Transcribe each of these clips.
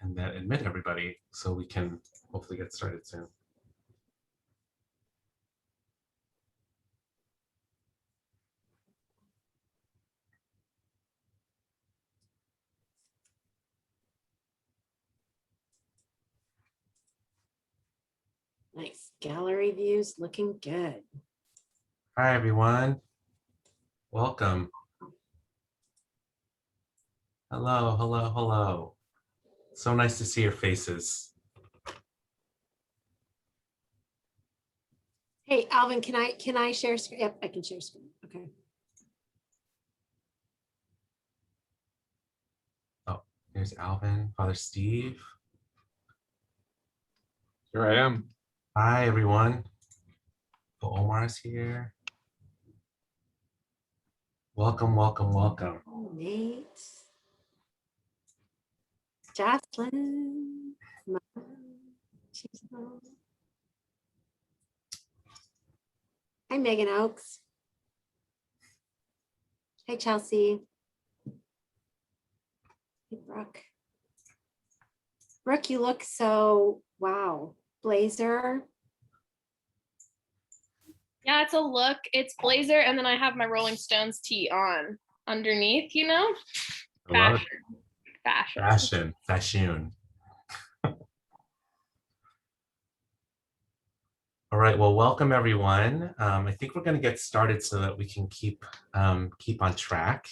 and then admit everybody so we can hopefully get started soon. Nice gallery views, looking good. Hi, everyone. Welcome. Hello, hello, hello. So nice to see your faces. Hey, Alvin, can I share screen? Yep, I can share screen. Okay. Oh, here's Alvin, Father Steve. Here I am. Hi, everyone. Omar's here. Welcome, welcome, welcome. Nate. Jocelyn. Hi, Megan Oaks. Hey, Chelsea. Hey, Brooke. Brooke, you look so, wow. Blazer. Yeah, it's a look. It's blazer, and then I have my Rolling Stones tee on underneath, you know? I love it. Fashion. Fashion, fashion. All right, well, welcome everyone. I think we're going to get started so that we can keep on track.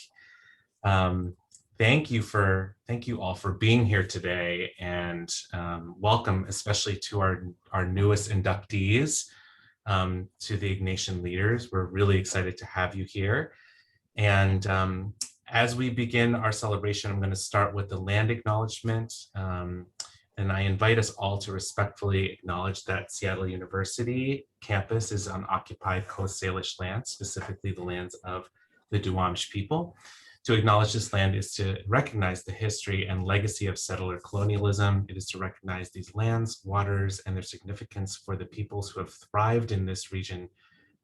Thank you all for being here today, and welcome especially to our newest inductees to the Ignatian Leaders. We're really excited to have you here. And as we begin our celebration, I'm going to start with the land acknowledgement. And I invite us all to respectfully acknowledge that Seattle University campus is on occupied Coast Salish lands, specifically the lands of the Duwamish people. To acknowledge this land is to recognize the history and legacy of settler colonialism. It is to recognize these lands, waters, and their significance for the peoples who have thrived in this region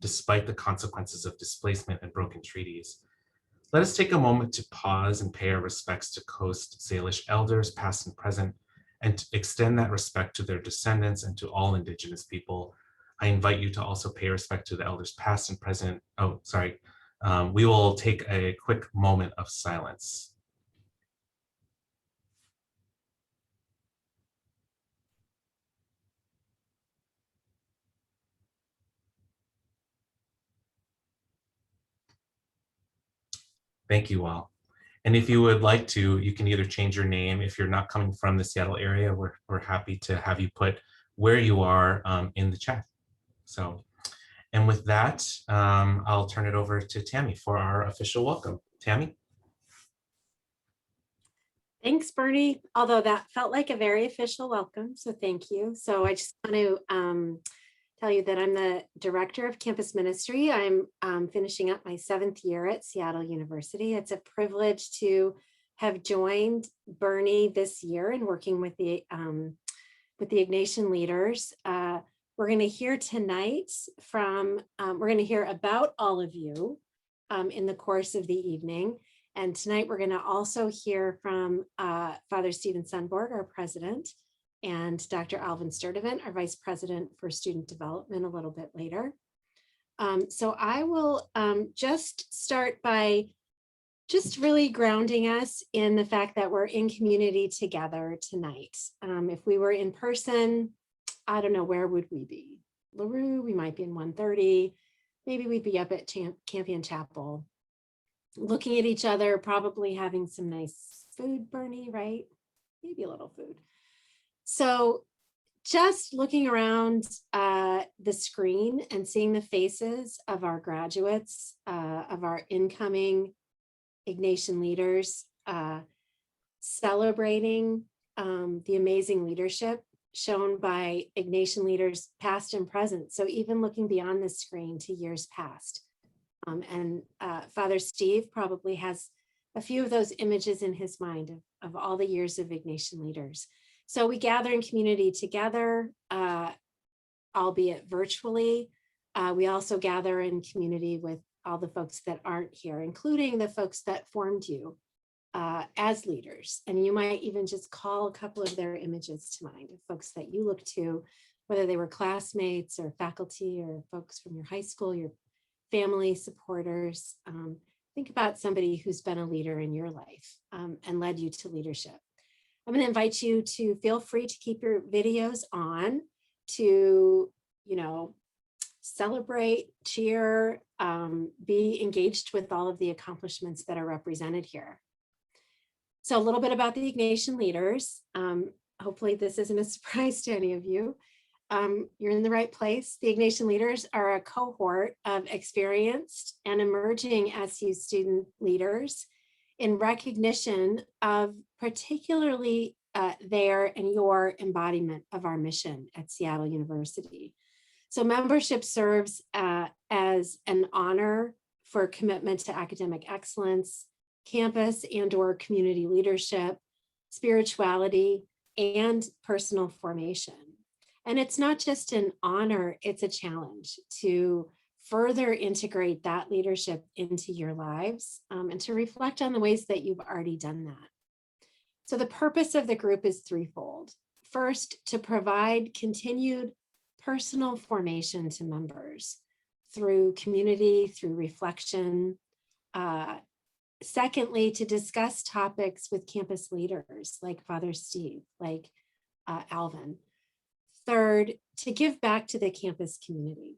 despite the consequences of displacement and broken treaties. Let us take a moment to pause and pay our respects to Coast Salish elders, past and present, and to extend that respect to their descendants and to all Indigenous people. I invite you to also pay respect to the elders past and present. Oh, sorry. We will take a quick moment of silence. Thank you all. And if you would like to, you can either change your name. If you're not coming from the Seattle area, we're happy to have you put where you are in the chat. So, and with that, I'll turn it over to Tammy for our official welcome. Tammy? Thanks, Bernie. Although that felt like a very official welcome, so thank you. So I just want to tell you that I'm the director of campus ministry. I'm finishing up my 7th year at Seattle University. It's a privilege to have joined Bernie this year and working with the Ignatian Leaders. We're going to hear tonight from, we're going to hear about all of you in the course of the evening. And tonight we're going to also hear from Father Stephen Sundborg, our president, and Dr. Alvin Sturdivant, our vice president for student development, a little bit later. So I will just start by just really grounding us in the fact that we're in community together tonight. If we were in person, I don't know, where would we be? LaRue, we might be in 130. Maybe we'd be up at Campion Chapel, looking at each other, probably having some nice food, Bernie, right? Maybe a little food. So just looking around the screen and seeing the faces of our graduates, of our incoming Ignatian leaders, celebrating the amazing leadership shown by Ignatian leaders past and present. So even looking beyond the screen to years past. And Father Steve probably has a few of those images in his mind of all the years of Ignatian leaders. So we gather in community together, albeit virtually. We also gather in community with all the folks that aren't here, including the folks that formed you as leaders. And you might even just call a couple of their images to mind of folks that you look to, whether they were classmates or faculty or folks from your high school, your family supporters. Think about somebody who's been a leader in your life and led you to leadership. I'm going to invite you to feel free to keep your videos on to, celebrate, cheer, be engaged with all of the accomplishments that are represented here. So a little bit about the Ignatian Leaders. Hopefully this isn't a surprise to any of you. You're in the right place. The Ignatian Leaders are a cohort of experienced and emerging SU student leaders in recognition of particularly their and your embodiment of our mission at Seattle University. So membership serves as an honor for commitment to academic excellence, campus and/or community leadership, spirituality, and personal formation. And it's not just an honor, it's a challenge to further integrate that leadership into your lives and to reflect on the ways that you've already done that. So the purpose of the group is threefold. First, to provide continued personal formation to members through community, through reflection. Secondly, to discuss topics with campus leaders like Father Steve, like Alvin. Third, to give back to the campus community.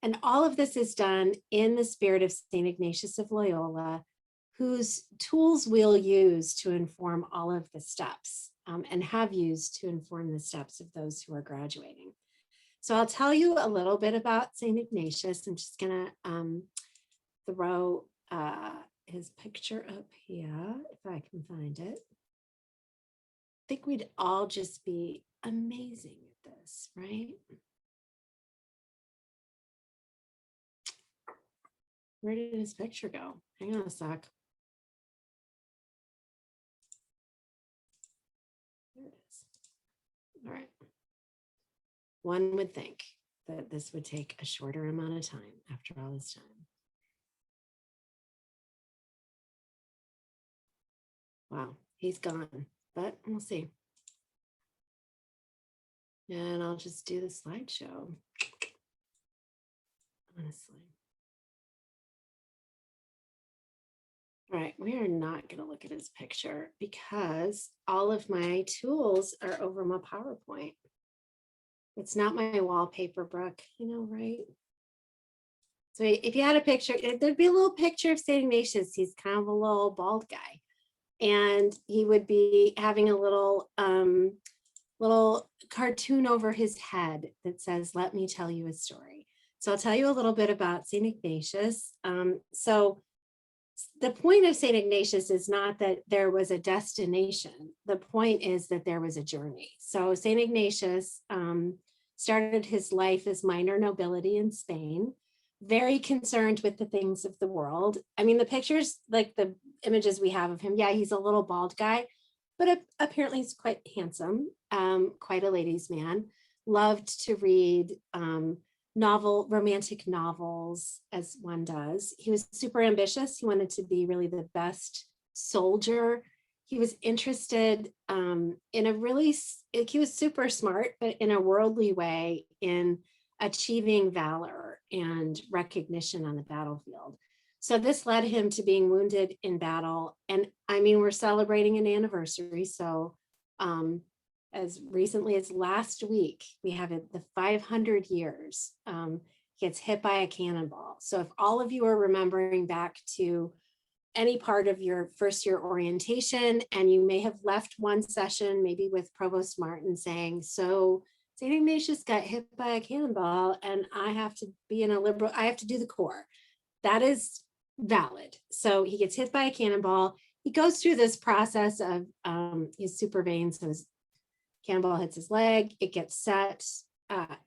And all of this is done in the spirit of St. Ignatius of Loyola, whose tools we'll use to inform all of the steps and have used to inform the steps of those who are graduating. So I'll tell you a little bit about St. Ignatius. I'm just gonna throw his picture up here, if I can find it. I think we'd all just be amazing at this, right? Where did his picture go? Hang on a sec. There it is. All right. One would think that this would take a shorter amount of time after all this time. Wow, he's gone, but we'll see. And I'll just do the slideshow, honestly. All right, we are not going to look at his picture because all of my tools are over my PowerPoint. It's not my wallpaper, Brooke, right? So if you had a picture, there'd be a little picture of St. Ignatius. He's kind of a little bald guy. And he would be having a little cartoon over his head that says, "Let me tell you a story." So I'll tell you a little bit about St. Ignatius. So the point of St. Ignatius is not that there was a destination. The point is that there was a journey. So St. Ignatius started his life as minor nobility in Spain, very concerned with the things of the world. I mean, the pictures, like the images we have of him, yeah, he's a little bald guy, but apparently he's quite handsome, quite a ladies' man, loved to read romantic novels, as one does. He was super ambitious. He wanted to be really the best soldier. He was interested he was super smart, but in a worldly way, in achieving valor and recognition on the battlefield. So this led him to being wounded in battle. And I mean, we're celebrating an anniversary. So as recently as last week, we have the 500 years, he gets hit by a cannonball. So if all of you are remembering back to any part of your first year orientation, and you may have left one session, maybe with Provost Martin saying, so St. Ignatius got hit by a cannonball and I have to be I have to do the Corps. That is valid. So he gets hit by a cannonball. He goes through this process of his super vein. So his cannonball hits his leg, it gets set.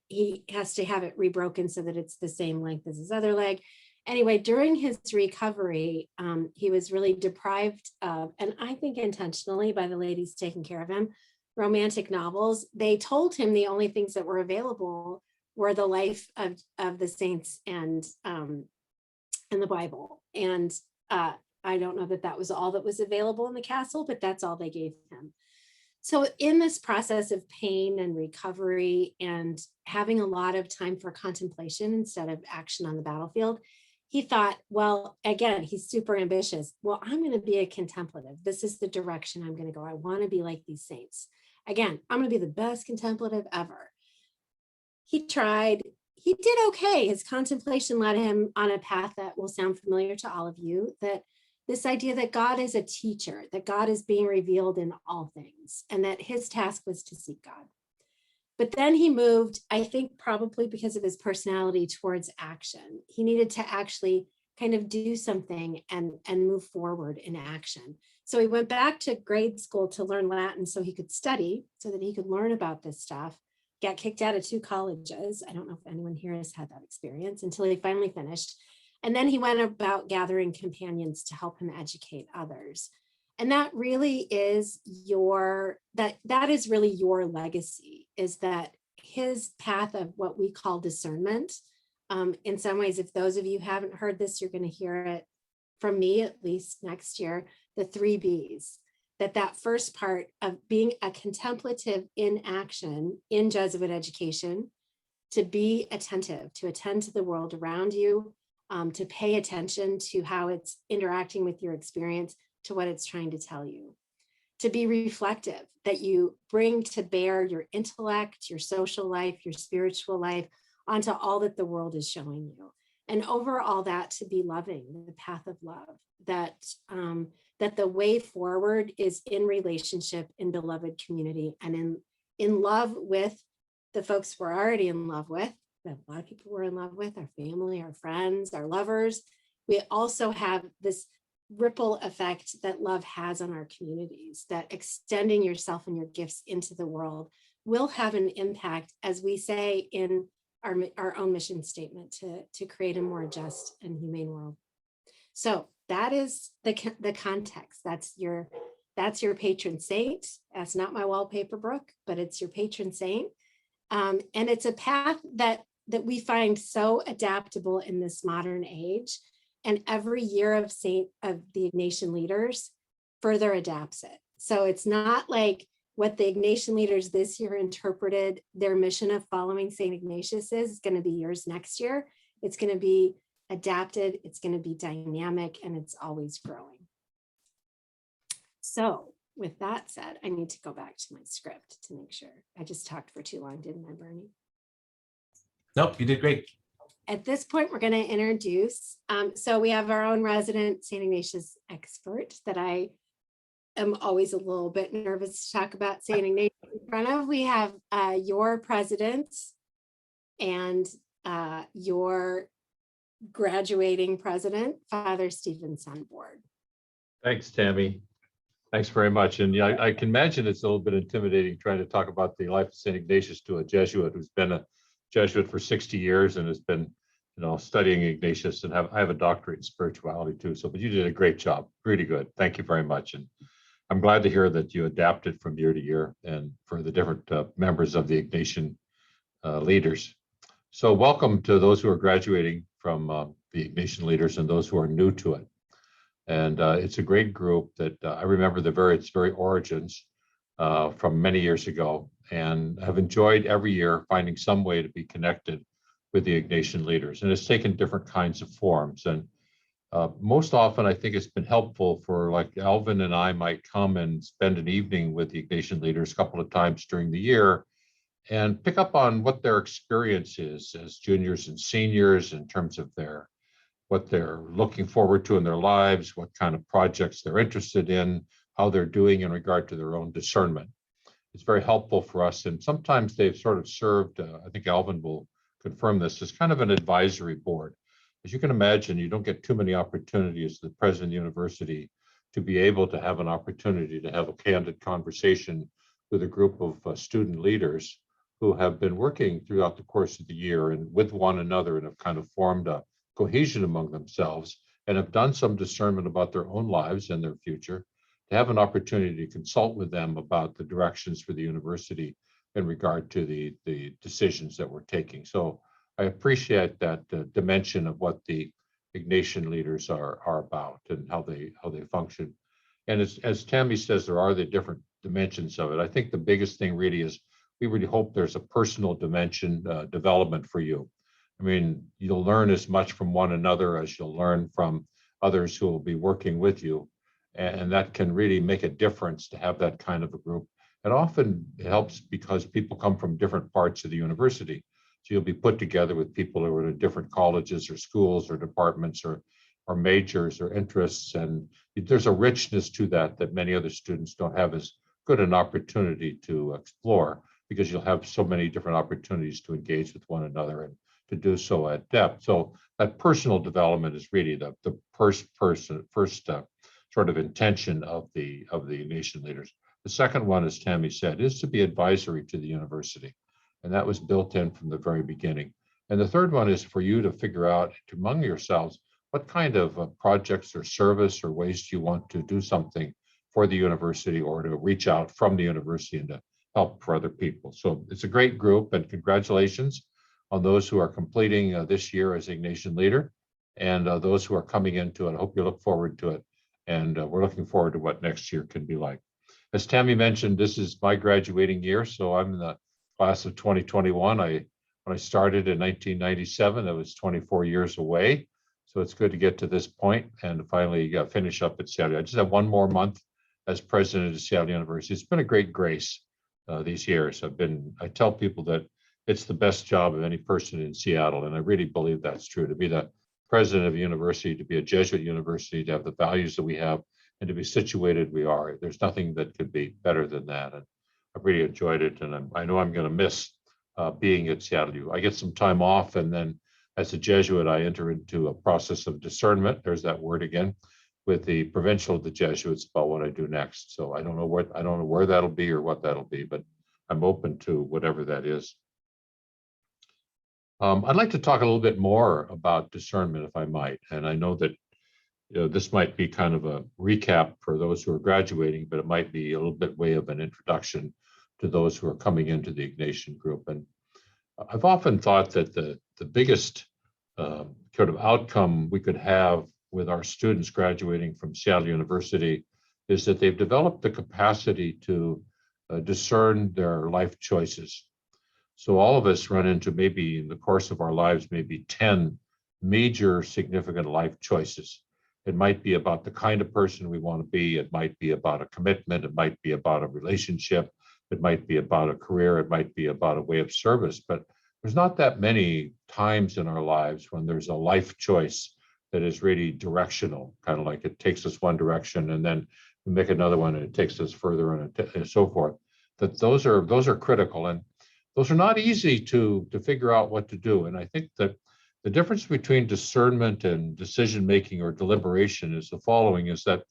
He has to have it rebroken so that it's the same length as his other leg. Anyway, during his recovery, he was really deprived of, and I think intentionally by the ladies taking care of him, romantic novels. They told him the only things that were available were the life of the saints and the Bible. And I don't know that that was all that was available in the castle, but that's all they gave him. So in this process of pain and recovery and having a lot of time for contemplation instead of action on the battlefield, he thought, well, again, he's super ambitious. Well, I'm going to be a contemplative. This is the direction I'm going to go. I want to be like these saints. Again, I'm going to be the best contemplative ever. He tried. He did okay. His contemplation led him on a path that will sound familiar to all of you, that this idea that God is a teacher, that God is being revealed in all things, and that his task was to seek God. But then he moved, I think probably because of his personality, towards action. He needed to actually kind of do something and move forward in action. So he went back to grade school to learn Latin so he could study, so that he could learn about this stuff. Got kicked out of 2 colleges. I don't know if anyone here has had that experience, until he finally finished. And then he went about gathering companions to help him educate others. And that really is that is really your legacy, is that his path of what we call discernment. In some ways, if those of you haven't heard this, you're going to hear it from me at least next year, the 3 B's. That first part of being a contemplative in action in Jesuit education, to be attentive, to attend to the world around you, to pay attention to how it's interacting with your experience, to what it's trying to tell you, to be reflective, that you bring to bear your intellect, your social life, your spiritual life onto all that the world is showing you. And over all that, to be loving, the path of love, that the way forward is in relationship, in beloved community, and in love with the folks we're already in love with. A lot of people we're in love with, our family, our friends, our lovers. We also have this ripple effect that love has on our communities, that extending yourself and your gifts into the world will have an impact, as we say in our own mission statement, to create a more just and humane world. So that is the context. That's your patron saint. That's not my wallpaper, Brooke, but it's your patron saint. And it's a path that we find so adaptable in this modern age. And every year of the Ignatian Leaders further adapts it. So it's not like what the Ignatian Leaders this year interpreted their mission of following St. Ignatius is going to be yours next year. It's going to be adapted, it's going to be dynamic, and it's always growing. So with that said, I need to go back to my script to make sure. I just talked for too long, didn't I, Bernie? Nope, you did great. At this point, we're going to introduce, so we have our own resident St. Ignatius expert that I am always a little bit nervous to talk about St. Ignatius in front of. We have your president and your graduating president, Father Stephen Sundborg. Thanks, Tammy. Thanks very much. And yeah, I can imagine it's a little bit intimidating trying to talk about the life of St. Ignatius to a Jesuit who's been a Jesuit for 60 years and has been, studying Ignatius, and I have a doctorate in spirituality too. So, but you did a great job, really good. Thank you very much. And I'm glad to hear that you adapted from year to year and for the different members of the Ignatian leaders. So welcome to those who are graduating from the Ignatian Leaders and those who are new to it. And it's a great group that I remember its very origins from many years ago, and have enjoyed every year finding some way to be connected with the Ignatian Leaders. And it's taken different kinds of forms. And most often, I think it's been helpful for, like, Alvin and I might come and spend an evening with the Ignatian Leaders a couple of times during the year and pick up on what their experience is as juniors and seniors in terms of what they're looking forward to in their lives, what kind of projects they're interested in, how they're doing in regard to their own discernment. It's very helpful for us. And sometimes they've sort of served, I think Alvin will confirm this, as kind of an advisory board. As you can imagine, you don't get too many opportunities as the president of the university to be able to have an opportunity to have a candid conversation with a group of student leaders who have been working throughout the course of the year and with one another and have kind of formed a cohesion among themselves and have done some discernment about their own lives and their future, to have an opportunity to consult with them about the directions for the university in regard to the decisions that we're taking. So I appreciate that dimension of what the Ignatian leaders are about and how they function. And as Tammy says, there are the different dimensions of it. I think the biggest thing really is we really hope there's a personal dimension development for you. I mean, you'll learn as much from one another as you'll learn from others who will be working with you. And that can really make a difference to have that kind of a group. And often it helps because people come from different parts of the university. So you'll be put together with people who are in different colleges or schools or departments or majors or interests. And there's a richness to that that many other students don't have as good an opportunity to explore, because you'll have so many different opportunities to engage with one another and to do so at depth. So that personal development is really the first sort of intention of the Ignatian leaders. The second one, as Tammy said, is to be advisory to the university. And that was built in from the very beginning. And the third one is for you to figure out among yourselves what kind of projects or service or ways do you want to do something for the university or to reach out from the university and to help for other people. So it's a great group, and congratulations on those who are completing this year as Ignatian leader and those who are coming into it. I hope you look forward to it. And we're looking forward to what next year can be like. As Tammy mentioned, this is my graduating year. So I'm in the class of 2021. When I started in 1997, I was 24 years away. So it's good to get to this point and finally finish up at Seattle. I just have one more month as president of Seattle University. It's been a great grace these years. I tell people that it's the best job of any person in Seattle. And I really believe that's true. To be the president of a university, to be a Jesuit university, to have the values that we have, and to be situated we are. There's nothing that could be better than that. And I've really enjoyed it. And I know I'm going to miss being at Seattle U. I get some time off, and then as a Jesuit, I enter into a process of discernment. There's that word again, with the provincial of the Jesuits about what I do next. So I don't know where that'll be or what that'll be, but I'm open to whatever that is. I'd like to talk a little bit more about discernment, if I might. And I know that this might be kind of a recap for those who are graduating, but it might be a little bit way of an introduction to those who are coming into the Ignatian group. And I've often thought that the biggest sort of outcome we could have with our students graduating from Seattle University is that they've developed the capacity to discern their life choices. So all of us run into, maybe in the course of our lives, maybe 10 major significant life choices. It might be about the kind of person we want to be. It might be about a commitment. It might be about a relationship. It might be about a career. It might be about a way of service. But there's not that many times in our lives when there's a life choice that is really directional, kind of like it takes us one direction and then we make another one and it takes us further and so forth. That those are critical, and those are not easy to figure out what to do. And I think that the difference between discernment and decision making or deliberation is the following: is that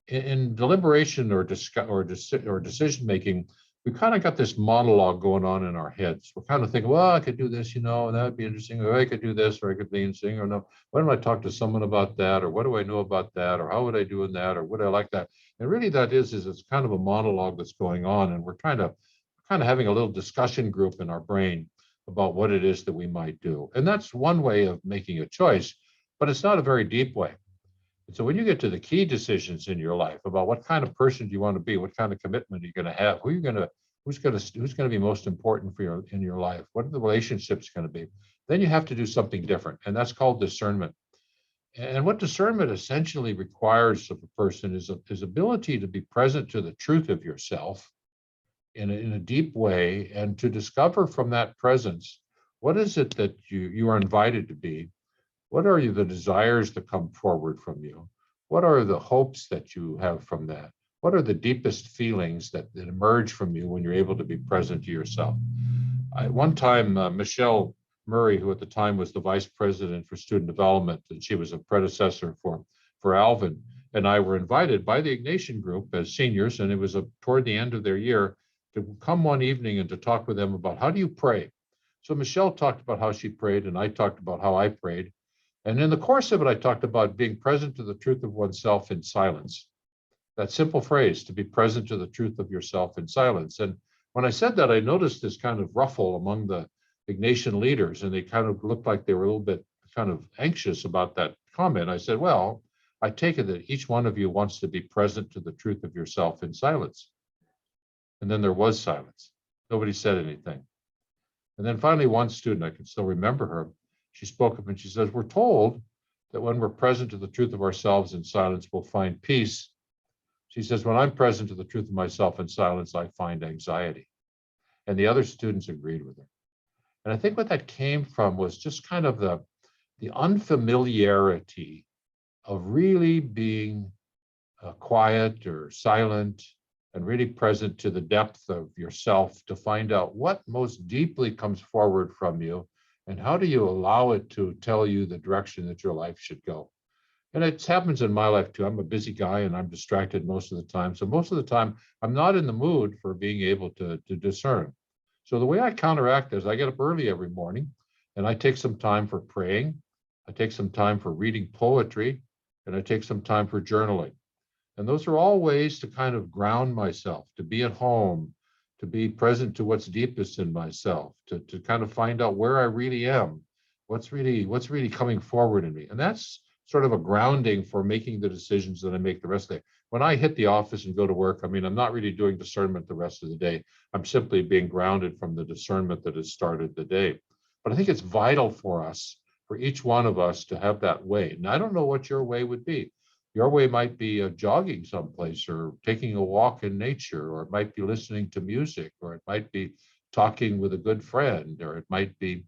in deliberation or decision making, we kind of got this monologue going on in our heads. We're kind of thinking, well, I could do this, and that would be interesting, or I could do this, or I could be interesting, or no, why don't I talk to someone about that, or what do I know about that, or how would I do in that, or would I like that? And really that is it's kind of a monologue that's going on, and we're kind of having a little discussion group in our brain about what it is that we might do. And that's one way of making a choice, but it's not a very deep way. And so when you get to the key decisions in your life about what kind of person do you want to be, what kind of commitment are you going to have, who's going to be most important for you in your life, what are the relationships going to be, then you have to do something different. And that's called discernment. And what discernment essentially requires of a person is ability to be present to the truth of yourself in a deep way, and to discover from that presence, what is it that you are invited to be? What are the desires that come forward from you? What are the hopes that you have from that? What are the deepest feelings that emerge from you when you're able to be present to yourself? One time, Michelle Murray, who at the time was the vice president for student development, and she was a predecessor for Alvin, and I were invited by the Ignatian group as seniors, and it was toward the end of their year, to come one evening and to talk with them about how do you pray. So Michelle talked about how she prayed, and I talked about how I prayed. And in the course of it, I talked about being present to the truth of oneself in silence. That simple phrase, to be present to the truth of yourself in silence. And when I said that, I noticed this kind of ruffle among the Ignatian leaders, and they kind of looked like they were a little bit kind of anxious about that comment. I said, well, I take it that each one of you wants to be present to the truth of yourself in silence. And then there was silence. Nobody said anything. And then finally, one student, I can still remember her, she spoke up and she says, we're told that when we're present to the truth of ourselves in silence, we'll find peace. She says, when I'm present to the truth of myself in silence, I find anxiety. And the other students agreed with her. And I think what that came from was just kind of the unfamiliarity of really being quiet or silent and really present to the depth of yourself to find out what most deeply comes forward from you and how do you allow it to tell you the direction that your life should go. And it happens in my life too. I'm a busy guy and I'm distracted most of the time. So most of the time, I'm not in the mood for being able to discern. So the way I counteract is I get up early every morning and I take some time for praying. I take some time for reading poetry and I take some time for journaling. And those are all ways to kind of ground myself, to be at home, to be present to what's deepest in myself, to kind of find out where I really am, what's really coming forward in me. And that's sort of a grounding for making the decisions that I make the rest of the day. When I hit the office and go to work, I mean, I'm not really doing discernment the rest of the day. I'm simply being grounded from the discernment that has started the day. But I think it's vital for us, for each one of us to have that way. And I don't know what your way would be. Your way might be jogging someplace or taking a walk in nature, or it might be listening to music, or it might be talking with a good friend, or it might be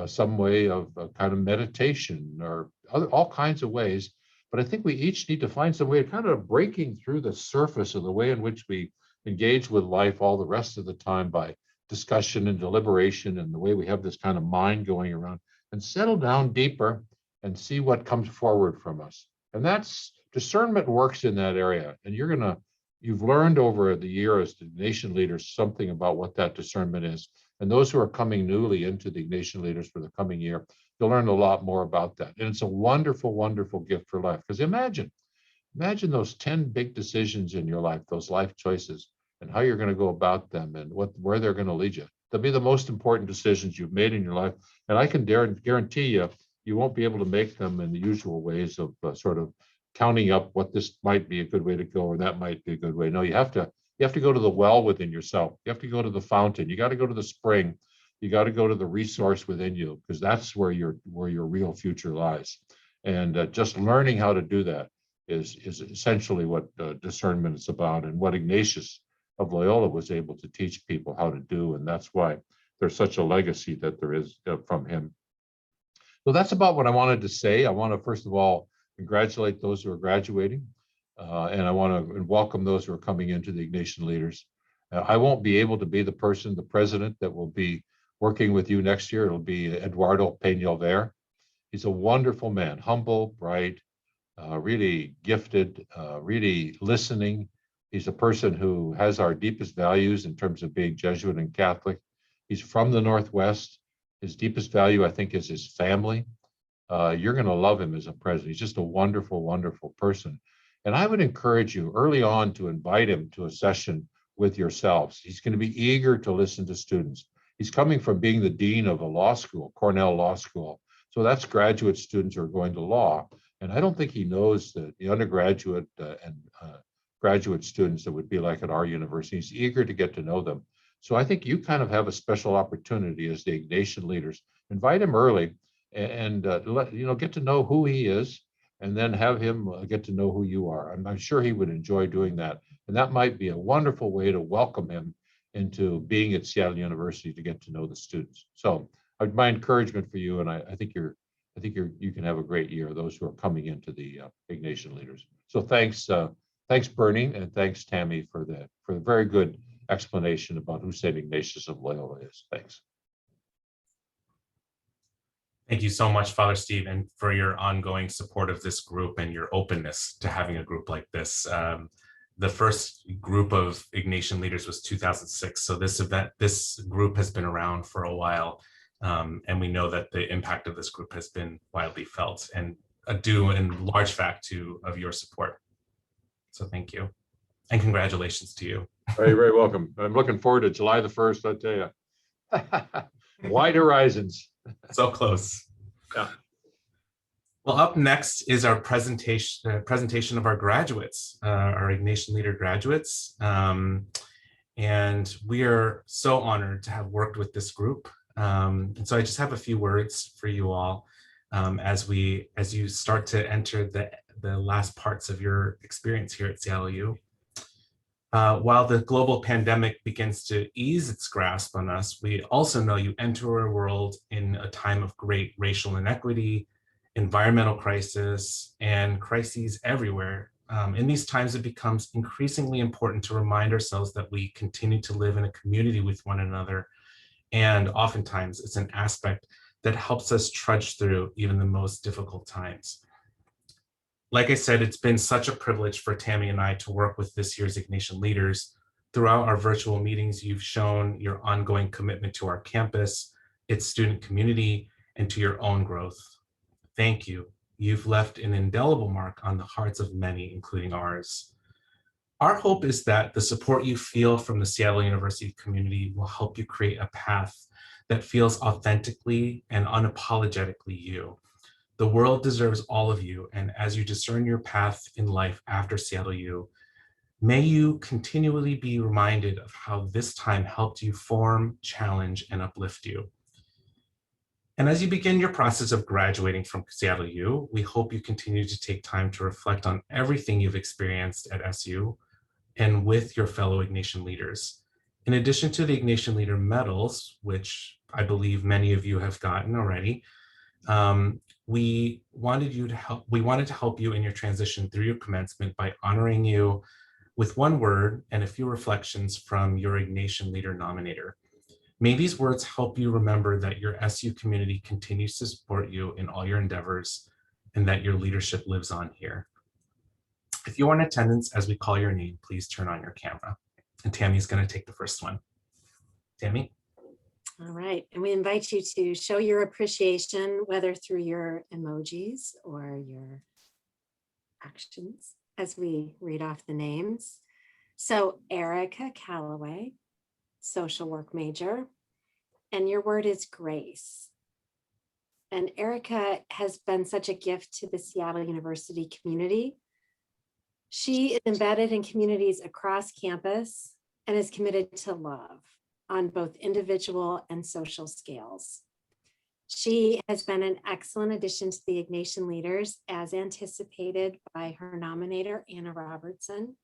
some way of kind of meditation or all kinds of ways. But I think we each need to find some way of kind of breaking through the surface of the way in which we engage with life all the rest of the time by discussion and deliberation and the way we have this kind of mind going around, and settle down deeper and see what comes forward from us. And that's discernment works in that area. And you've learned over the year as the Ignatian leaders something about what that discernment is. And those who are coming newly into the Ignatian leaders for the coming year, you'll learn a lot more about that. And it's a wonderful, wonderful gift for life. Because imagine those 10 big decisions in your life, those life choices, and how you're going to go about them and where they're going to lead you. They'll be the most important decisions you've made in your life. And I can guarantee you won't be able to make them in the usual ways of sort of counting up what this might be a good way to go or that might be a good way. No, you have to go to the well within yourself. You have to go to the fountain. You got to go to the spring. You got to go to the resource within you, because that's where your real future lies. And just learning how to do that is essentially what discernment is about, and what Ignatius of Loyola was able to teach people how to do. And that's why there's such a legacy that there is from him. So that's about what I wanted to say. I want to, first of all, congratulate those who are graduating. And I want to welcome those who are coming into the Ignatian leaders. I won't be able to be the president that will be working with you next year. It'll be Eduardo Peñalver. He's a wonderful man, humble, bright, really gifted, really listening. He's a person who has our deepest values in terms of being Jesuit and Catholic. He's from the Northwest. His deepest value, I think, is his family. You're going to love him as a president. He's just a wonderful, wonderful person. And I would encourage you early on to invite him to a session with yourselves. He's going to be eager to listen to students. He's coming from being the dean of a law school, Cornell Law School. So that's graduate students who are going to law. And I don't think he knows that the undergraduate and graduate students that would be like at our university. He's eager to get to know them. So I think you kind of have a special opportunity as the Ignatian leaders. Invite him early and get to know who he is, and then have him get to know who you are. I'm sure he would enjoy doing that. And that might be a wonderful way to welcome him into being at Seattle University, to get to know the students. So my encouragement for you, and I think you can have a great year, those who are coming into the Ignatian leaders. So thanks Bernie, and thanks Tammy for the very good explanation about who St. Ignatius of Loyola is. Thanks. Thank you so much, Father Steve, and for your ongoing support of this group and your openness to having a group like this. The first group of Ignatian leaders was 2006. So this group has been around for a while. And we know that the impact of this group has been widely felt, and due in large fact of your support. So thank you. And congratulations to you. Very, very welcome. I'm looking forward to July the 1st, I tell you. Wide horizons. So close. Yeah. Well, up next is our presentation of our graduates, our Ignatian Leader graduates. And we are so honored to have worked with this group. And so I just have a few words for you all as you start to enter the last parts of your experience here at Seattle U. While the global pandemic begins to ease its grasp on us, we also know you enter a world in a time of great racial inequity, environmental crisis, and crises everywhere. In these times, it becomes increasingly important to remind ourselves that we continue to live in a community with one another. And oftentimes, it's an aspect that helps us trudge through even the most difficult times. Like I said, it's been such a privilege for Tammy and I to work with this year's Ignatian Leaders. Throughout our virtual meetings, you've shown your ongoing commitment to our campus, its student community, and to your own growth. Thank you. You've left an indelible mark on the hearts of many, including ours. Our hope is that the support you feel from the Seattle University community will help you create a path that feels authentically and unapologetically you. The world deserves all of you, and as you discern your path in life after Seattle U, may you continually be reminded of how this time helped you form, challenge, and uplift you. And as you begin your process of graduating from Seattle U, we hope you continue to take time to reflect on everything you've experienced at SU and with your fellow Ignatian leaders. In addition to the Ignatian Leader medals, which I believe many of you have gotten already, we wanted to help you in your transition through your commencement by honoring you with one word and a few reflections from your Ignatian Leader nominator. May these words help you remember that your SU community continues to support you in all your endeavors and that your leadership lives on here. If you are in attendance as we call your name, please turn on your camera. And Tammy's going to take the first one. Tammy? All right, and we invite you to show your appreciation, whether through your emojis or your actions, as we read off the names. So Erica Calloway, social work major, and your word is grace. And Erica has been such a gift to the Seattle University community. She is embedded in communities across campus and is committed to love on both individual and social scales. She has been an excellent addition to the Ignatian Leaders as anticipated by her nominator, Anna Robertson,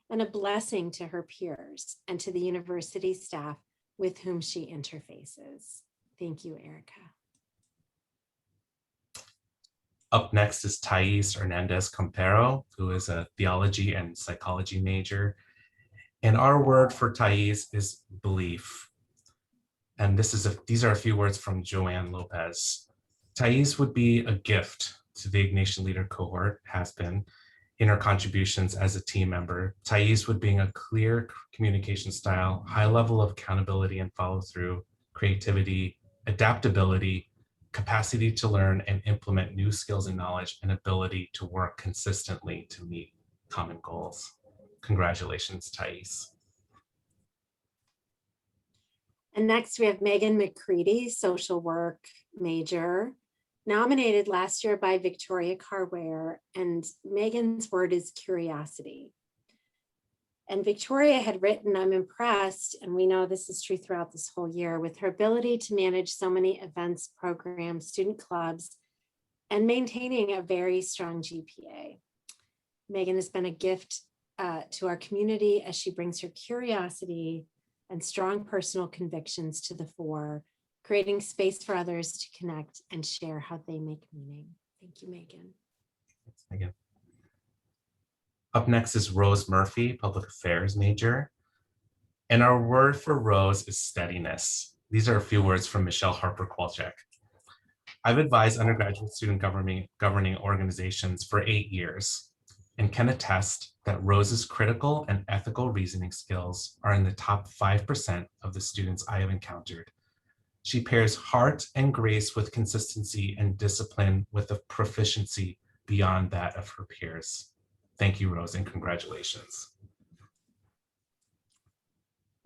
and a blessing to her peers and to the university staff with whom she interfaces. Thank you, Erica. Up next is Thais Hernandez Campero, who is a theology and psychology major. And our word for Thais is belief. And these are a few words from Joanne Lopez. Thais would be a gift to the Ignatian Leader cohort, has been, in her contributions as a team member. Thais would bring a clear communication style, high level of accountability and follow through, creativity, adaptability, capacity to learn and implement new skills and knowledge, and ability to work consistently to meet common goals. Congratulations, Thais. And next we have Megan McCready, social work major, nominated last year by Victoria Carware, and Megan's word is curiosity. And Victoria had written, I'm impressed, and we know this is true throughout this whole year, with her ability to manage so many events, programs, student clubs, and maintaining a very strong GPA. Megan has been a gift to our community as she brings her curiosity and strong personal convictions to the fore, creating space for others to connect and share how they make meaning. Thank you, Megan. Thanks, Megan. Up next is Rose Murphy, public affairs major. And our word for Rose is steadiness. These are a few words from Michelle Harper-Kwolchek. I've advised undergraduate student governing organizations for 8 years and can attest that Rose's critical and ethical reasoning skills are in the top 5% of the students I have encountered. She pairs heart and grace with consistency and discipline with a proficiency beyond that of her peers. Thank you, Rose, and congratulations.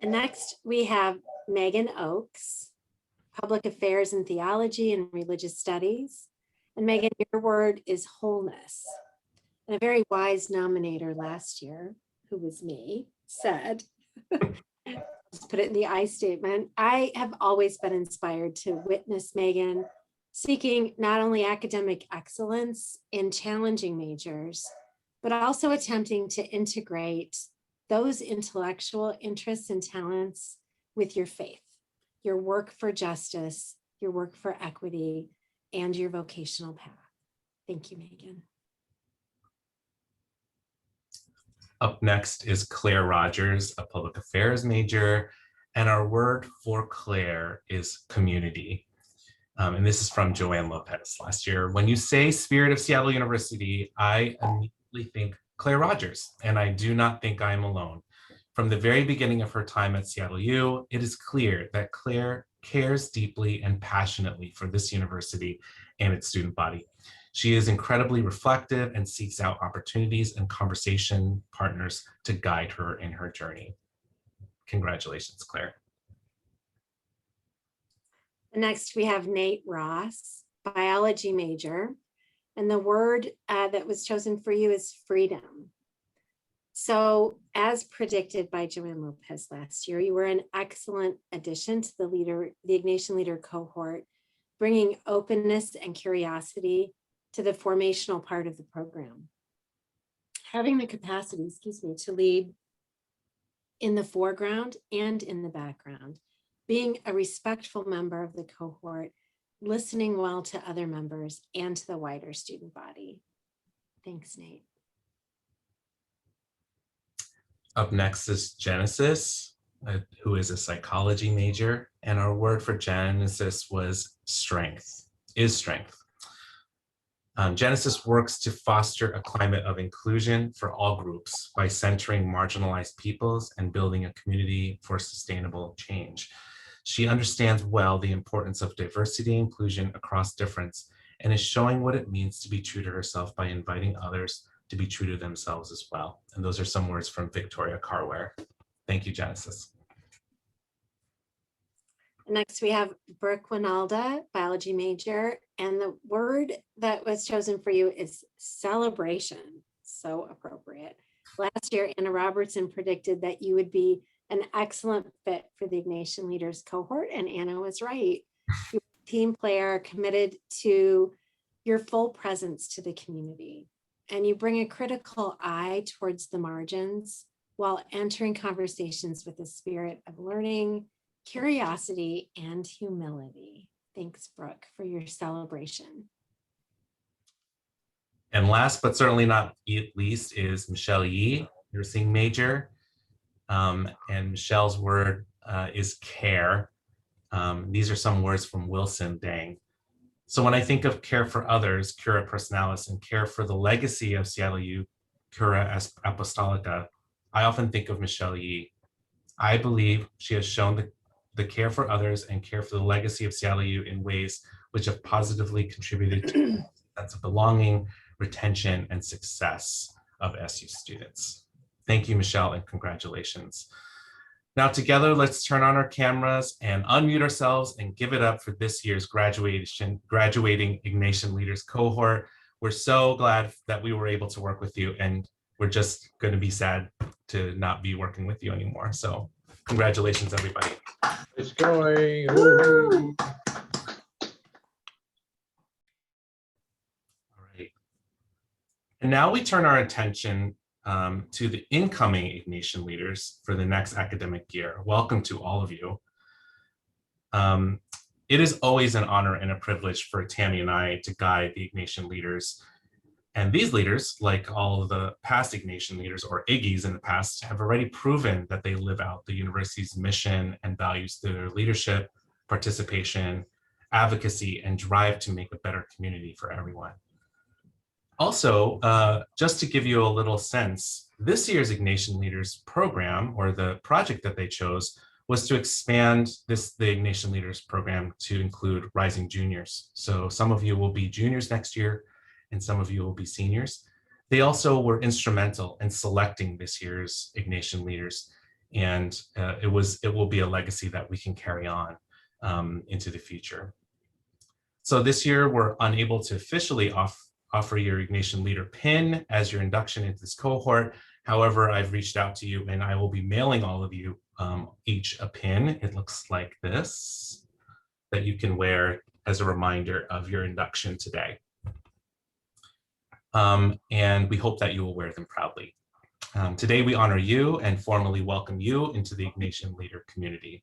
And next we have Megan Oakes, public affairs and theology and religious studies. And Megan, your word is wholeness. And a very wise nominator last year, who was me, said, just put it in the I statement, I have always been inspired to witness Megan seeking not only academic excellence in challenging majors, but also attempting to integrate those intellectual interests and talents with your faith, your work for justice, your work for equity, and your vocational path. Thank you, Megan. Up next is Claire Rogers, a public affairs major, and our word for Claire is community. And this is from Joanne Lopez last year. When you say Spirit of Seattle University, I immediately think Claire Rogers, and I do not think I am alone. From the very beginning of her time at Seattle U, it is clear that Claire cares deeply and passionately for this university and its student body. She is incredibly reflective and seeks out opportunities and conversation partners to guide her in her journey. Congratulations, Claire. Next, we have Nate Ross, biology major, and the word that was chosen for you is freedom. So as predicted by Joanne Lopez last year, you were an excellent addition to the Ignatian Leader cohort, bringing openness and curiosity to the formational part of the program. Having the capacity, to lead in the foreground and in the background, being a respectful member of the cohort, listening well to other members and to the wider student body. Thanks, Nate. Up next is Genesis, who is a psychology major, and our word for Genesis was strength, is strength. Genesis works to foster a climate of inclusion for all groups by centering marginalized peoples and building a community for sustainable change. She understands well the importance of diversity and inclusion across difference and is showing what it means to be true to herself by inviting others to be true to themselves as well. And those are some words from Victoria Carware. Thank you, Genesis. Next, we have Brooke Winalda, biology major, and the word that was chosen for you is celebration. So appropriate. Last year, Anna Robertson predicted that you would be an excellent fit for the Ignatian Leaders cohort, and Anna was right. You're a team player committed to your full presence to the community, and you bring a critical eye towards the margins while entering conversations with a spirit of learning, curiosity, and humility. Thanks, Brooke, for your celebration. And last but certainly not least is Michelle Yee, nursing major. And Michelle's word is care. These are some words from Wilson Dang. So when I think of care for others, cura personalis, and care for the legacy of Seattle U, cura apostolica, I often think of Michelle Yee. I believe she has shown the care for others and care for the legacy of Seattle U in ways which have positively contributed to a sense of belonging, retention, and success of SU students. Thank you, Michelle, and congratulations. Now together, let's turn on our cameras and unmute ourselves and give it up for this year's graduating Ignatian Leaders cohort. We're so glad that we were able to work with you, and we're just going to be sad to not be working with you anymore. So congratulations, everybody. It's going. All right. And now we turn our attention to the incoming Ignatian Leaders for the next academic year. Welcome to all of you. It is always an honor and a privilege for Tammy and I to guide the Ignatian Leaders. And these leaders, like all of the past Ignatian Leaders or Iggies in the past, have already proven that they live out the university's mission and values through their leadership, participation, advocacy, and drive to make a better community for everyone. Also, just to give you a little sense, this year's Ignatian Leaders program, or the project that they chose, was to expand the Ignatian Leaders program to include rising juniors. So some of you will be juniors next year, and some of you will be seniors. They also were instrumental in selecting this year's Ignatian Leaders, and it will be a legacy that we can carry on into the future. So this year, we're unable to officially offer your Ignatian Leader pin as your induction into this cohort. However, I've reached out to you and I will be mailing all of you each a pin. It looks like this, that you can wear as a reminder of your induction today. And we hope that you will wear them proudly. Today, we honor you and formally welcome you into the Ignatian Leader community.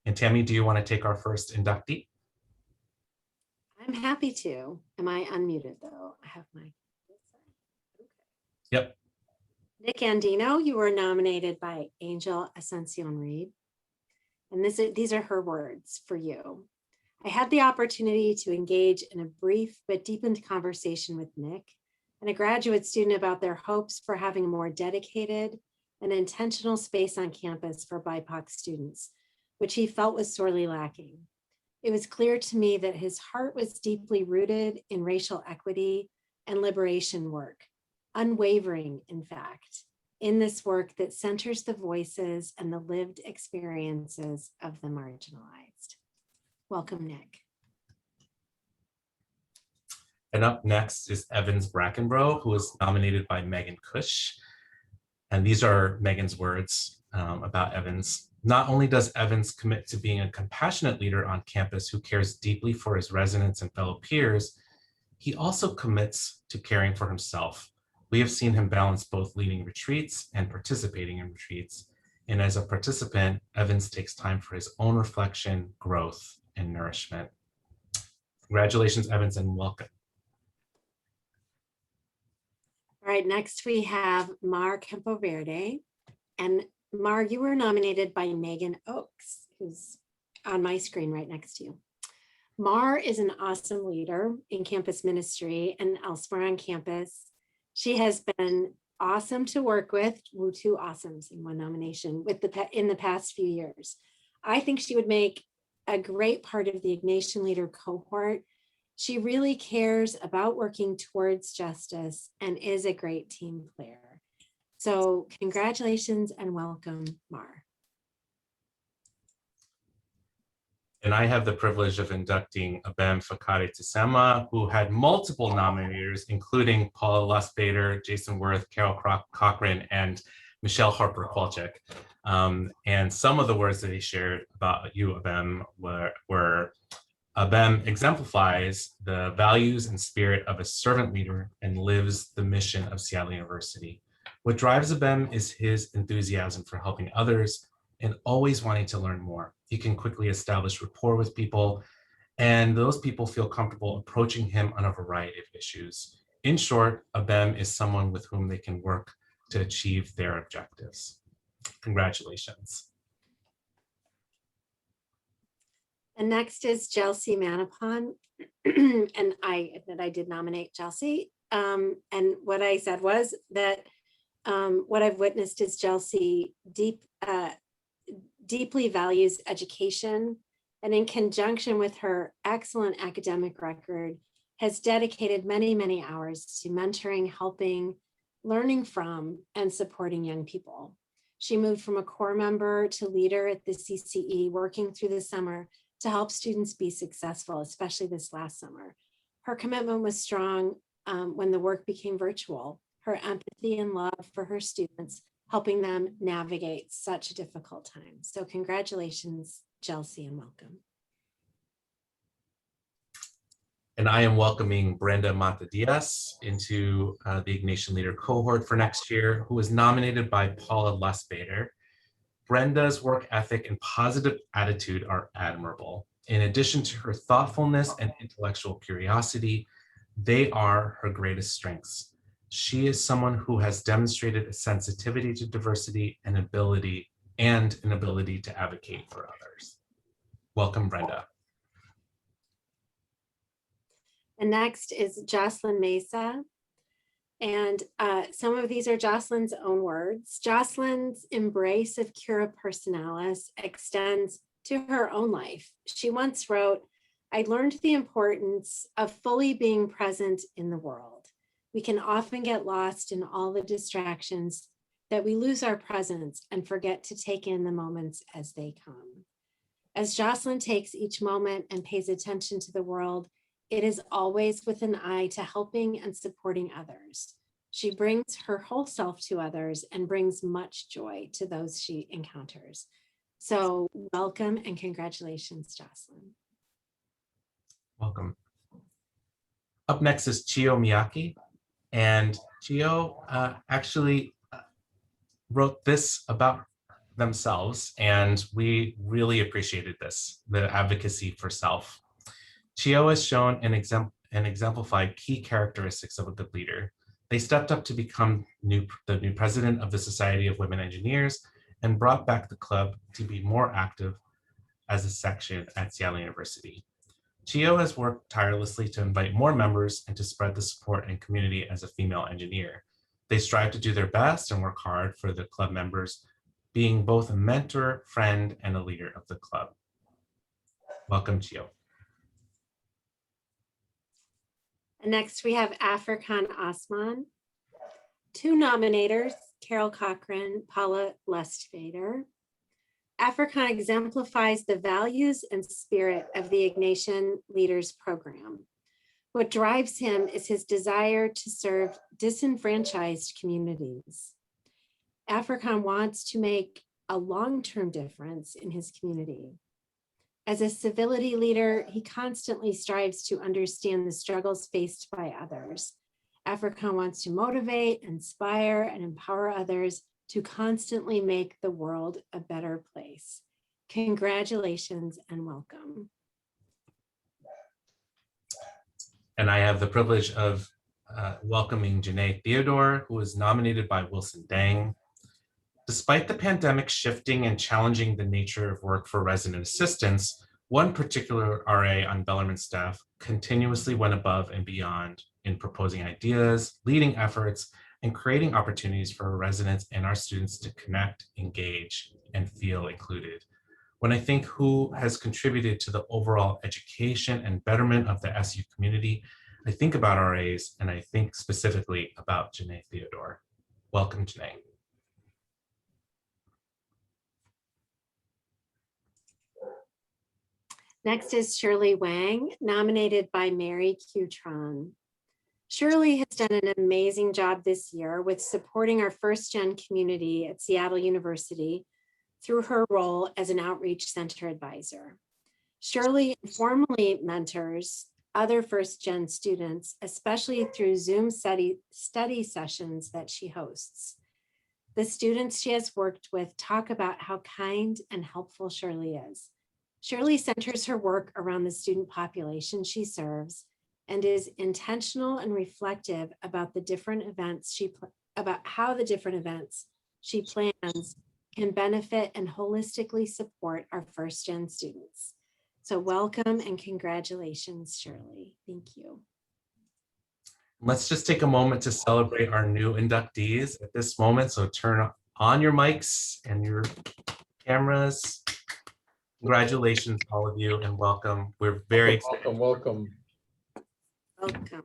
And Tammy, do you want to take our first inductee? I'm happy to. Am I unmuted though? I have my. Yep. Nick Andino, you were nominated by Angel Ascension Reed. And these are her words for you. I had the opportunity to engage in a brief but deepened conversation with Nick and a graduate student about their hopes for having a more dedicated and intentional space on campus for BIPOC students, which he felt was sorely lacking. It was clear to me that his heart was deeply rooted in racial equity and liberation work, unwavering, in fact, in this work that centers the voices and the lived experiences of the marginalized. Welcome, Nick. And up next is Evans Brackenbrough, who was nominated by Megan Cush. And these are Megan's words about Evans. Not only does Evans commit to being a compassionate leader on campus who cares deeply for his residents and fellow peers, he also commits to caring for himself. We have seen him balance both leading retreats and participating in retreats. And as a participant, Evans takes time for his own reflection, growth, and nourishment. Congratulations, Evans, and welcome. All right, next we have Mar Campoverde. And Mar, you were nominated by Megan Oakes, who's on my screen right next to you. Mar is an awesome leader in campus ministry and elsewhere on campus. She has been awesome to work with, two awesomes in one nomination in the past few years. I think she would make a great part of the Ignatian Leader cohort. She really cares about working towards justice and is a great team player. So congratulations and welcome, Mar. And I have the privilege of inducting Abem Fakare Tsema, who had multiple nominators, including Paula Lusbader, Jason Worth, Carol Cochran, and Michelle Harper-Kwalczyk. And some of the words that he shared about you, Abem, were Abem exemplifies the values and spirit of a servant leader and lives the mission of Seattle University. What drives Abem is his enthusiasm for helping others and always wanting to learn more. He can quickly establish rapport with people, and those people feel comfortable approaching him on a variety of issues. In short, Abem is someone with whom they can work to achieve their objectives. Congratulations. And next is Chelsea Manapon. And I admit I did nominate Chelsea. And what I said was that what I've witnessed is Chelsea deeply values education, and in conjunction with her excellent academic record, has dedicated many, many hours to mentoring, helping, learning from, and supporting young people. She moved from a core member to leader at the CCE, working through the summer to help students be successful, especially this last summer. Her commitment was strong when the work became virtual. Her empathy and love for her students, helping them navigate such a difficult time. So congratulations, Chelsea, and welcome. And I am welcoming Brenda Mata-Diaz into the Ignatian Leader cohort for next year, who was nominated by Paula Lusbader. Brenda's work ethic and positive attitude are admirable. In addition to her thoughtfulness and intellectual curiosity, they are her greatest strengths. She is someone who has demonstrated a sensitivity to diversity and an ability to advocate for others. Welcome, Brenda. And next is Jocelyn Mesa. And some of these are Jocelyn's own words. Jocelyn's embrace of cura personalis extends to her own life. She once wrote, "I learned the importance of fully being present in the world. We can often get lost in all the distractions that we lose our presence and forget to take in the moments as they come." As Jocelyn takes each moment and pays attention to the world, it is always with an eye to helping and supporting others. She brings her whole self to others and brings much joy to those she encounters. So welcome and congratulations, Jocelyn. Welcome. Up next is Chio Miyake. And Chio actually wrote this about themselves, and we really appreciated this, the advocacy for self. Chio has shown and exemplified key characteristics of a good leader. They stepped up to become the new president of the Society of Women Engineers and brought back the club to be more active as a section at Seattle University. Chio has worked tirelessly to invite more members and to spread the support and community as a female engineer. They strive to do their best and work hard for the club members, being both a mentor, friend, and a leader of the club. Welcome, Chio. And next we have Afrikan Osman. Two nominators, Carol Cochran, Paula Lustvader. Afrikan exemplifies the values and spirit of the Ignatian Leaders program. What drives him is his desire to serve disenfranchised communities. Afrikan wants to make a long-term difference in his community. As a civility leader, he constantly strives to understand the struggles faced by others. Afrikan wants to motivate, inspire, and empower others to constantly make the world a better place. Congratulations and welcome. And I have the privilege of welcoming Janae Theodore, who was nominated by Wilson Dang. Despite the pandemic shifting and challenging the nature of work for resident assistants, one particular RA on Bellarmine staff continuously went above and beyond in proposing ideas, leading efforts, and creating opportunities for our residents and our students to connect, engage, and feel included. When I think who has contributed to the overall education and betterment of the SU community, I think about RAs, and I think specifically about Janae Theodore. Welcome, Janae. Next is Shirley Wang, nominated by Mary Cutron. Shirley has done an amazing job this year with supporting our first-gen community at Seattle University through her role as an outreach center advisor. Shirley informally mentors other first-gen students, especially through Zoom study sessions that she hosts. The students she has worked with talk about how kind and helpful Shirley is. Shirley centers her work around the student population she serves and is intentional and reflective about how the different events she plans can benefit and holistically support our first-gen students. So welcome and congratulations, Shirley. Thank you. Let's just take a moment to celebrate our new inductees at this moment. So turn on your mics and your cameras. Congratulations, all of you, and welcome. We're very excited. Welcome. Welcome.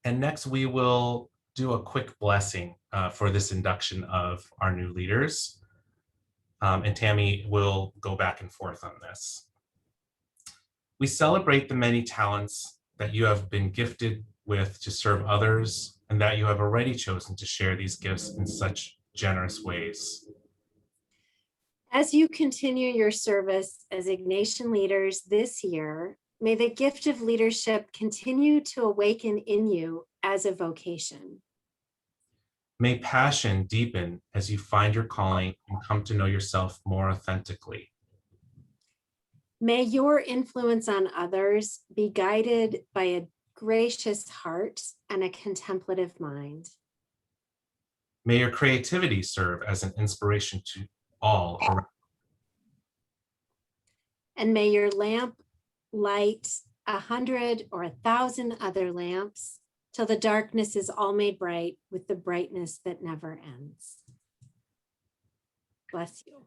And next, we will do a quick blessing for this induction of our new leaders. And Tammy will go back and forth on this. We celebrate the many talents that you have been gifted with to serve others, and that you have already chosen to share these gifts in such generous ways. As you continue your service as Ignatian leaders this year, may the gift of leadership continue to awaken in you as a vocation. May passion deepen as you find your calling and come to know yourself more authentically. May your influence on others be guided by a gracious heart and a contemplative mind. May your creativity serve as an inspiration to all around. And may your lamp light 100 or 1,000 other lamps till the darkness is all made bright with the brightness that never ends. Bless you.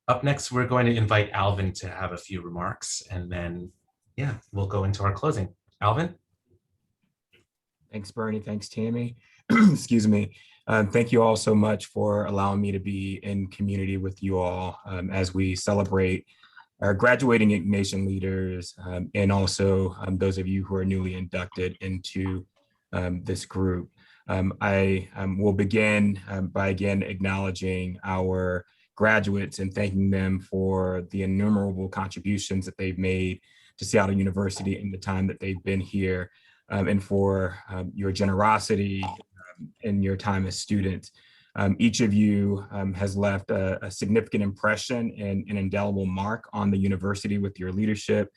Up next, we're going to invite Alvin to have a few remarks, and then, yeah, we'll go into our closing. Alvin? Thanks, Bernie. Thanks, Tammy. Excuse me. Thank you all so much for allowing me to be in community with you all as we celebrate our graduating Ignatian leaders and also those of you who are newly inducted into this group. I will begin by again acknowledging our graduates and thanking them for the innumerable contributions that they've made to Seattle University in the time that they've been here, and for your generosity in your time as students. Each of you has left a significant impression and an indelible mark on the university with your leadership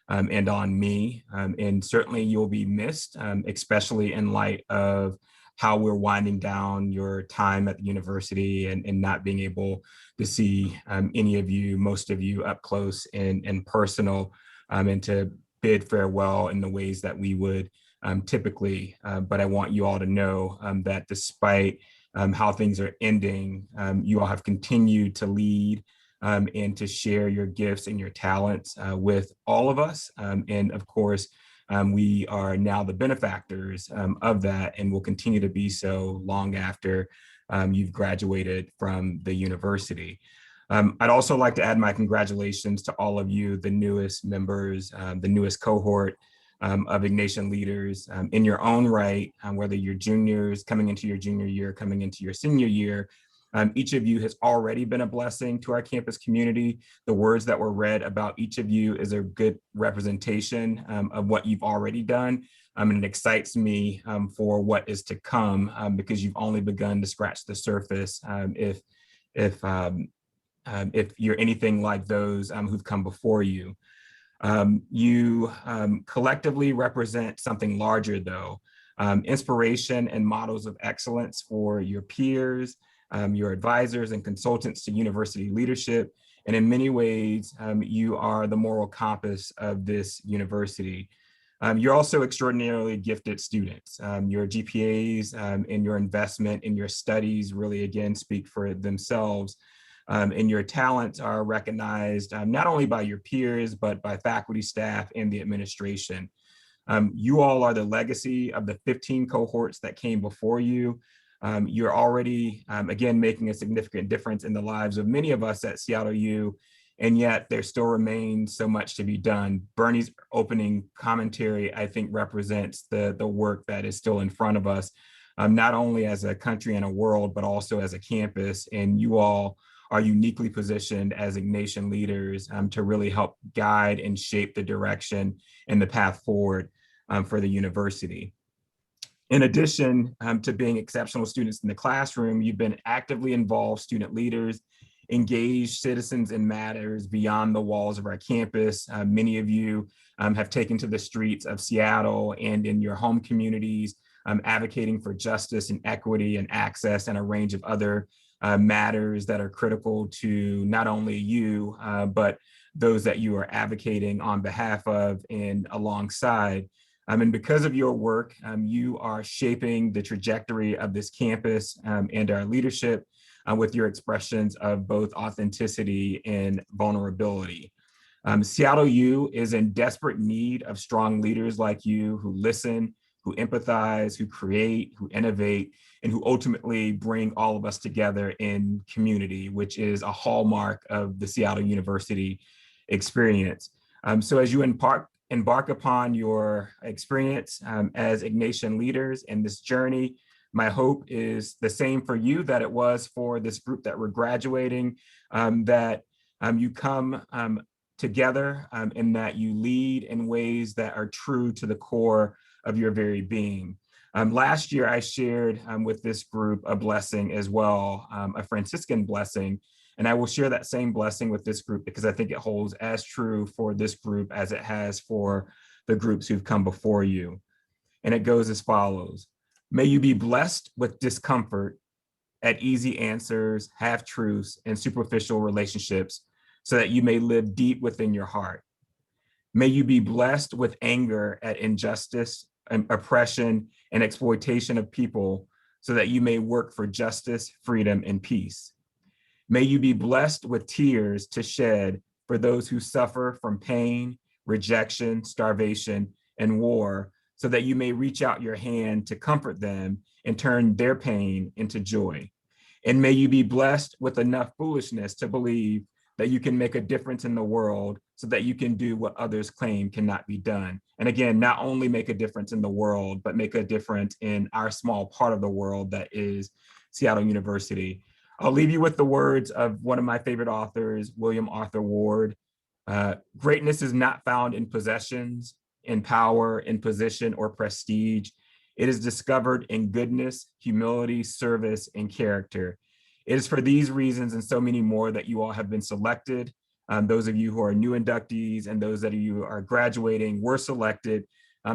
and on me. And certainly you'll be missed, especially in light of how we're winding down your time at the university and not being able to see any of you, most of you up close and personal, and to bid farewell in the ways that we would typically. But I want you all to know that despite how things are ending, you all have continued to lead and to share your gifts and your talents with all of us. And of course, we are now the benefactors of that and will continue to be so long after you've graduated from the university. I'd also like to add my congratulations to all of you, the newest members, the newest cohort of Ignatian Leaders in your own right, whether you're juniors coming into your junior year, coming into your senior year. Each of you has already been a blessing to our campus community. The words that were read about each of you is a good representation of what you've already done. And it excites me for what is to come because you've only begun to scratch the surface if you're anything like those who've come before you. You collectively represent something larger though, inspiration and models of excellence for your peers, your advisors and consultants to university leadership. And in many ways, you are the moral compass of this university. You're also extraordinarily gifted students. Your GPAs and your investment in your studies really again speak for themselves. And your talents are recognized not only by your peers, but by faculty, staff, and the administration. You all are the legacy of the 15 cohorts that came before you. You're already, again, making a significant difference in the lives of many of us at Seattle U, and yet there still remains so much to be done. Bernie's opening commentary, I think, represents the work that is still in front of us, not only as a country and a world, but also as a campus. And you all are uniquely positioned as Ignatian leaders to really help guide and shape the direction and the path forward for the university. In addition to being exceptional students in the classroom, you've been actively involved student leaders, engaged citizens in matters beyond the walls of our campus. Many of you have taken to the streets of Seattle and in your home communities, advocating for justice and equity and access and a range of other matters that are critical to not only you, but those that you are advocating on behalf of and alongside. And because of your work, you are shaping the trajectory of this campus and our leadership with your expressions of both authenticity and vulnerability. Seattle U is in desperate need of strong leaders like you who listen, who empathize, who create, who innovate, and who ultimately bring all of us together in community, which is a hallmark of the Seattle University experience. So as you embark upon your experience as Ignatian leaders in this journey, my hope is the same for you that it was for this group that we're graduating, that you come together and that you lead in ways that are true to the core of your very being. Last year, I shared with this group a blessing as well, a Franciscan blessing, and I will share that same blessing with this group because I think it holds as true for this group as it has for the groups who've come before you. And it goes as follows. May you be blessed with discomfort at easy answers, half-truths, and superficial relationships so that you may live deep within your heart. May you be blessed with anger at injustice and oppression and exploitation of people so that you may work for justice, freedom, and peace. May you be blessed with tears to shed for those who suffer from pain, rejection, starvation, and war so that you may reach out your hand to comfort them and turn their pain into joy. And may you be blessed with enough foolishness to believe that you can make a difference in the world so that you can do what others claim cannot be done. And again, not only make a difference in the world, but make a difference in our small part of the world that is Seattle University. I'll leave you with the words of one of my favorite authors, William Arthur Ward. Greatness is not found in possessions, in power, in position, or prestige. It is discovered in goodness, humility, service, and character. It is for these reasons and so many more that you all have been selected. Those of you who are new inductees and those that you are graduating were selected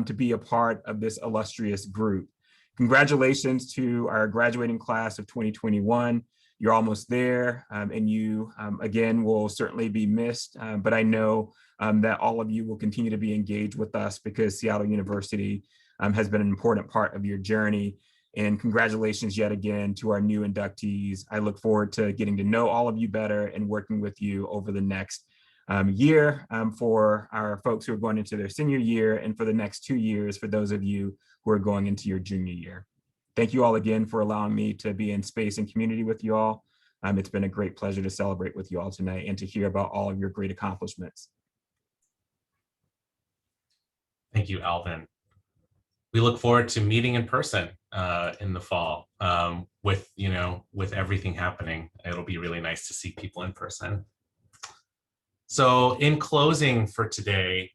to be a part of this illustrious group. Congratulations to our graduating class of 2021. You're almost there, and you, again, will certainly be missed, but I know that all of you will continue to be engaged with us because Seattle University has been an important part of your journey. And congratulations yet again to our new inductees. I look forward to getting to know all of you better and working with you over the next year for our folks who are going into their senior year, and for the next 2 years for those of you who are going into your junior year. Thank you all again for allowing me to be in space and community with you all. It's been a great pleasure to celebrate with you all tonight and to hear about all of your great accomplishments. Thank you, Alvin. We look forward to meeting in person in the fall with everything happening. It'll be really nice to see people in person. So in closing for today,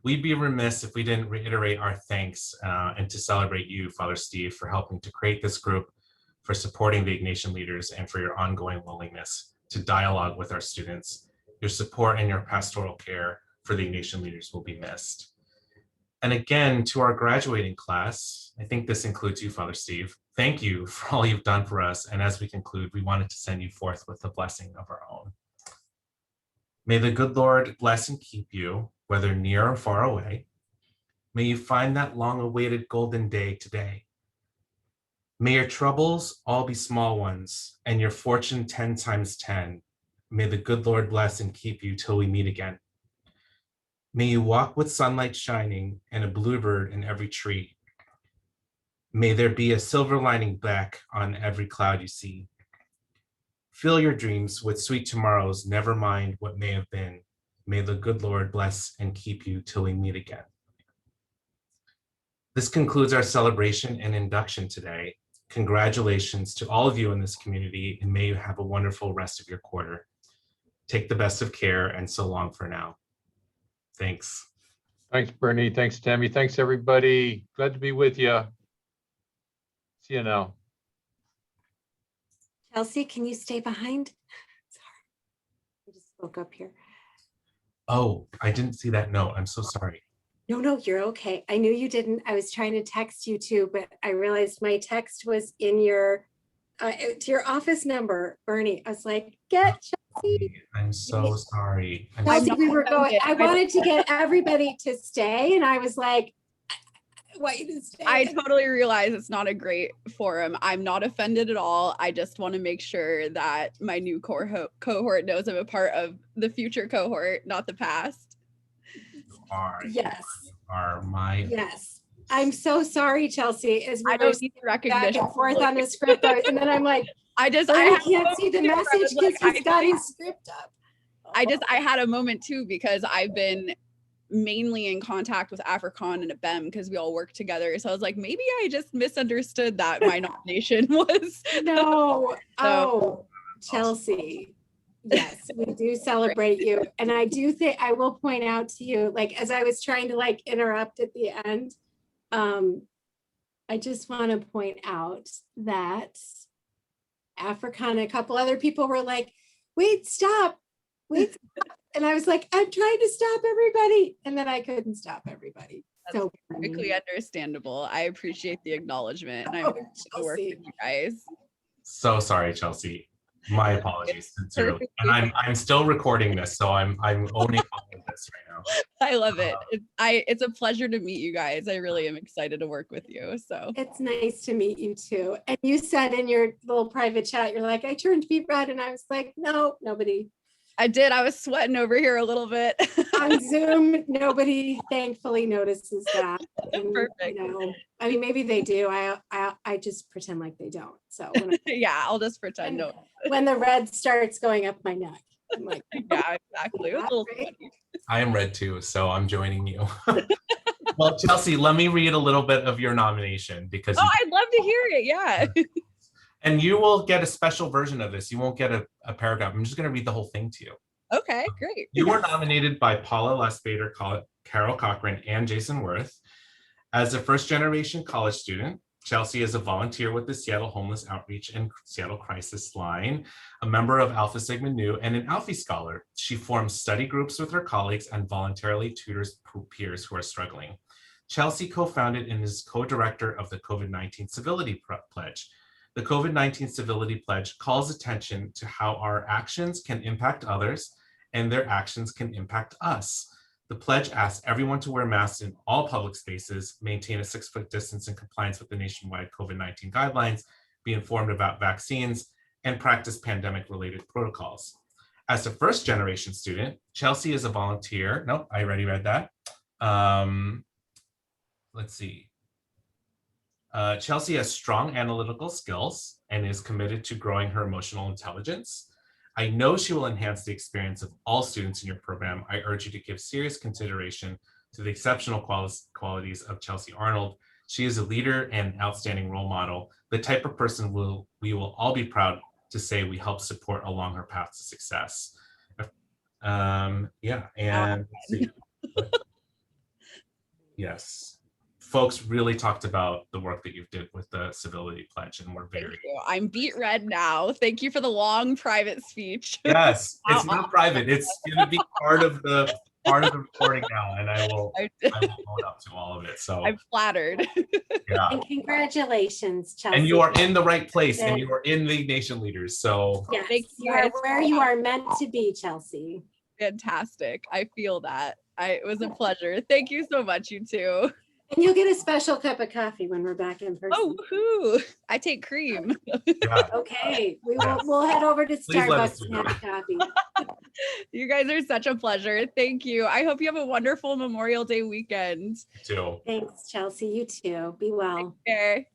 we'd be remiss if we didn't reiterate our thanks and to celebrate you, Father Steve, for helping to create this group, for supporting the Ignatian Leaders, and for your ongoing willingness to dialogue with our students. Your support and your pastoral care for the Ignatian Leaders will be missed. And again, to our graduating class, I think this includes you, Father Steve, thank you for all you've done for us. And as we conclude, we wanted to send you forth with a blessing of our own. May the good Lord bless and keep you, whether near or far away. May you find that long-awaited golden day today. May your troubles all be small ones, and your fortune 10 times 10. May the good Lord bless and keep you till we meet again. May you walk with sunlight shining and a bluebird in every tree. May there be a silver lining back on every cloud you see. Fill your dreams with sweet tomorrows, never mind what may have been. May the good Lord bless and keep you till we meet again. This concludes our celebration and induction today. Congratulations to all of you in this community, and may you have a wonderful rest of your quarter. Take the best of care, and so long for now. Thanks. Thanks, Bernie. Thanks, Tammy. Thanks, everybody. Glad to be with you. See you now. Chelsea, can you stay behind? Sorry, I just spoke up here. Oh, I didn't see that note. I'm so sorry. No, you're okay. I knew you didn't. I was trying to text you too, but I realized my text was in your to your office number, Bernie. I was like, get Chelsea. I'm so sorry. Chelsea, we were going. I wanted to get everybody to stay, and I was like, I want you to stay. I totally realize it's not a great forum. I'm not offended at all. I just want to make sure that my new cohort knows I'm a part of the future cohort, not the past. Yes. Yes. I'm so sorry, Chelsea. As we I don't need the recognition. back and forth on the script, and then I'm like, I can't see the message because he's got his script up. I had a moment too, because I've been mainly in contact with Africon and ABEM because we all work together. So I was like, maybe I just misunderstood that my nomination was. No. Oh, Chelsea. Yes, we do celebrate you. And I do think I will point out to you, like, as I was trying to like interrupt at the end, I just want to point out that Africana, a couple other people were like, wait, stop. And I was like, I'm trying to stop everybody. And then I couldn't stop everybody. That's so perfectly understandable. I appreciate the acknowledgement, and I'm happy to work with you guys. So sorry, Chelsea. My apologies, sincerely. And I'm still recording this, so I'm owning all of this right now. I love it. It's a pleasure to meet you guys. I really am excited to work with you. So it's nice to meet you too. And you said in your little private chat, you're like, I turned beet red, and I was like, no, nobody. I did. I was sweating over here a little bit. On Zoom, nobody thankfully notices that. And, Perfect. I mean, maybe they do. I just pretend like they don't. So when, Yeah, I'll just pretend. No. when the red starts going up my neck, I'm like, Yeah, exactly. It was a little Right? sweaty. I am red too, so I'm joining you. Well, Chelsea, let me read a little bit of your nomination because Oh, I'd love to hear it. Yeah. and you will get a special version of this. You won't get a paragraph. I'm just going to read the whole thing to you. Okay, great. You were nominated by Paula Lesbader, Carol Cochran, and Jason Worth. As a first-generation college student, Chelsea is a volunteer with the Seattle Homeless Outreach and Seattle Crisis Line, a member of Alpha Sigma Nu, and an Alfie Scholar. She forms study groups with her colleagues and voluntarily tutors peers who are struggling. Chelsea co-founded and is co-director of the COVID-19 Civility Pledge. The COVID-19 Civility Pledge calls attention to how our actions can impact others and their actions can impact us. The pledge asks everyone to wear masks in all public spaces, maintain a 6-foot distance in compliance with the nationwide COVID-19 guidelines, be informed about vaccines, and practice pandemic-related protocols. As a first-generation student, Chelsea is a volunteer. Nope, I already read that. Let's see. Chelsea has strong analytical skills and is committed to growing her emotional intelligence. I know she will enhance the experience of all students in your program. I urge you to give serious consideration to the exceptional qualities of Chelsea Arnold. She is a leader and outstanding role model, the type of person we will all be proud to say we help support along her path to success. Yeah, and let's see. Yes. Folks really talked about the work that you did with the Civility Pledge, and we're Thank very you. I'm beat red now. Thank you for the long private speech. yes. It's not private. It's going to be part of the recording now, and I will own up to all of it. So I'm flattered. yeah, and congratulations, Chelsea. and you are in the right place, and you are in the Ignatian Leaders. So Yes, Thank you you are guys. where you are meant to be, Chelsea. Fantastic. I feel that. It was a pleasure. Thank you so much, you two. And you'll get a special cup of coffee when we're back in person. Oh, woohoo. I take cream. yeah, Okay, we'll head over to Please let us Starbucks and know. have a coffee. You guys are such a pleasure. Thank you. I hope you have a wonderful Memorial Day weekend. too. Thanks, Chelsea. You too. Be well. Take care.